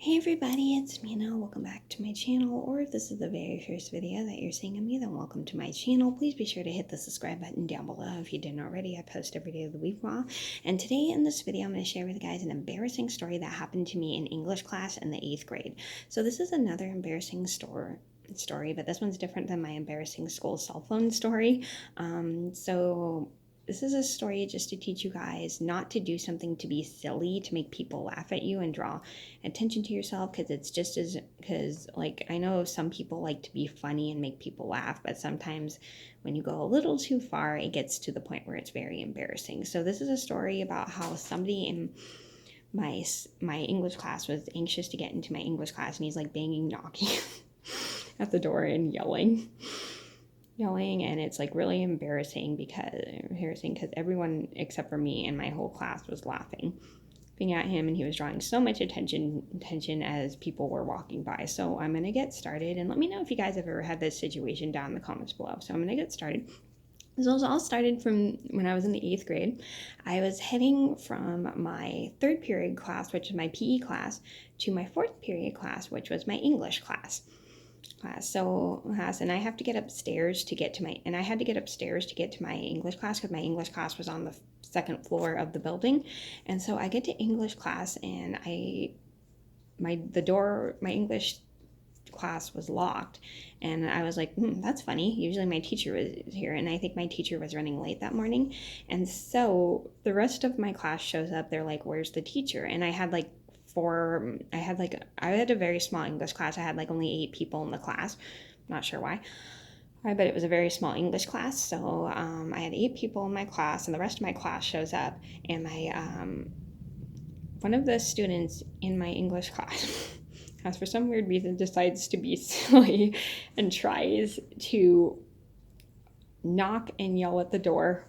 Hey everybody, it's Mena. Welcome back to my channel, or if this is the very first video that you're seeing of me, then welcome to my channel. Please be sure to hit the subscribe button down below if you didn't already. I post every day of the week raw. And today in this video, I'm going to share with you guys an embarrassing story that happened to me in English class in the 8th grade. So this is another embarrassing story, but this one's different than my embarrassing school cell phone story. This is a story just to teach you guys not to do something to be silly, to make people laugh at you and draw attention to yourself, because I know some people like to be funny and make people laugh, but sometimes when you go a little too far, it gets to the point where it's very embarrassing. So this is a story about how somebody in my English class was anxious to get into my English class, and he's like banging, knocking at the door and yelling, and it's like really embarrassing because everyone except for me and my whole class was laughing at him, and he was drawing so much attention as people were walking by. So I'm gonna get started, and let me know if you guys have ever had this situation down in the comments below. So I'm gonna get started. This was all started from when I was in the 8th grade. I was heading from my 3rd period class, which is my PE class, to my 4th period class, which was my English class. And I have to get upstairs to get to my English class because my English class was on the 2nd floor of the building. And so I get to English class, and my English class was locked, and I was like, that's funny. Usually my teacher was here, and I think my teacher was running late that morning. And so the rest of my class shows up. They're like, where's the teacher? And I had a very small English class. I had like only 8 people in the class. Not sure why. But it was a very small English class. So I had 8 people in my class, and the rest of my class shows up. And one of the students in my English class, for some weird reason, decides to be silly and tries to knock and yell at the door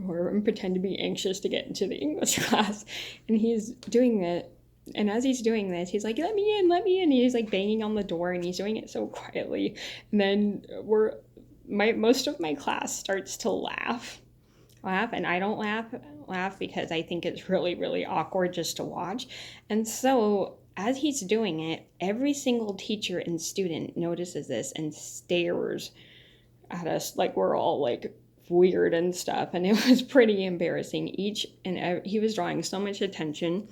or pretend to be anxious to get into the English class. And he's doing it. And as he's doing this, he's like, let me in. And he's like banging on the door, and he's doing it so quietly. And then most of my class starts to laugh. And I don't laugh because I think it's really, really awkward just to watch. And so as he's doing it, every single teacher and student notices this and stares at us like we're all like weird and stuff. And it was pretty embarrassing. He was drawing so much attention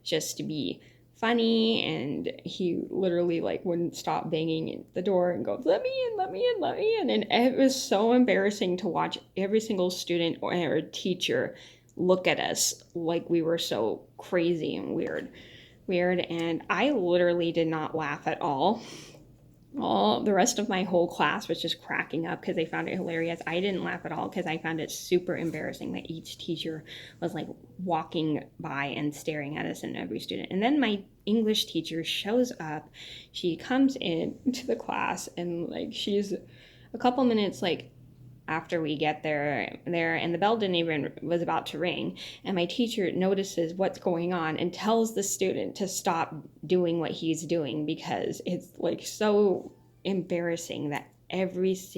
just to be funny, and he literally like wouldn't stop banging at the door and go, let me in. And it was so embarrassing to watch every single student or teacher look at us like we were so crazy and weird. And I literally did not laugh at all. The rest of my whole class was just cracking up because they found it hilarious. I didn't laugh at all because I found it super embarrassing that each teacher was like walking by and staring at us and every student. And then my English teacher shows up. She comes into the class, and like she's a couple minutes like after we get there, and the bell was about to ring, and my teacher notices what's going on and tells the student to stop doing what he's doing because it's like so embarrassing that it's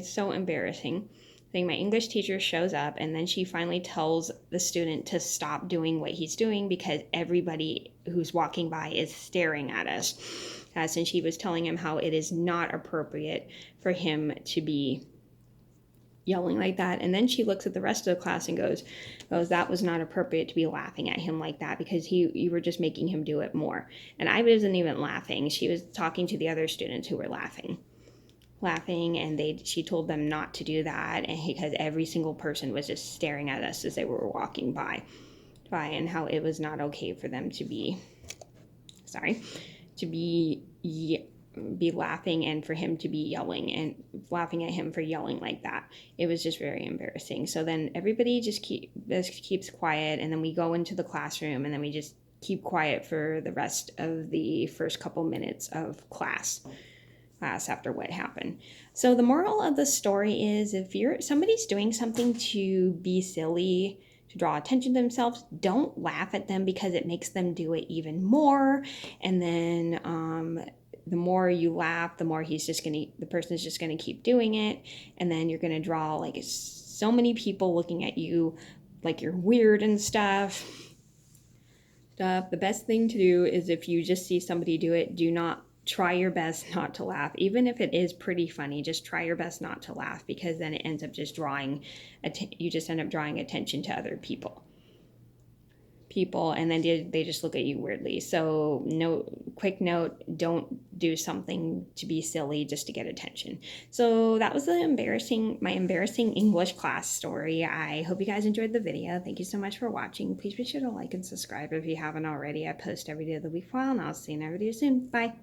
so embarrassing. My English teacher shows up, and then she finally tells the student to stop doing what he's doing because everybody who's walking by is staring at us. And she was telling him how it is not appropriate for him to be yelling like that. And then she looks at the rest of the class and goes, that was not appropriate to be laughing at him like that because you were just making him do it more. And I wasn't even laughing. She was talking to the other students who were laughing, and she told them not to do that, and because every single person was just staring at us as they were walking by, and how it was not okay for them to be laughing, and for him to be yelling and laughing at him for yelling like that. It was just very embarrassing. So then everybody just keeps quiet, and then we go into the classroom, and then we just keep quiet for the rest of the first couple minutes of class after what happened. So the moral of the story is, if somebody's doing something to be silly, to draw attention to themselves, don't laugh at them because it makes them do it even more. And then the more you laugh, the more the person is just gonna keep doing it, and then you're gonna draw like so many people looking at you like you're weird and stuff. The best thing to do is if you just see somebody do it, do not try your best not to laugh. Even if it is pretty funny, just try your best not to laugh, because then it ends up just you just end up drawing attention to other people, and then they just look at you weirdly. So quick note, don't do something to be silly just to get attention. So that was my embarrassing English class story. I hope you guys enjoyed the video. Thank you so much for watching. Please be sure to like and subscribe if you haven't already. I post every day of the week, and I'll see you in a video soon. Bye.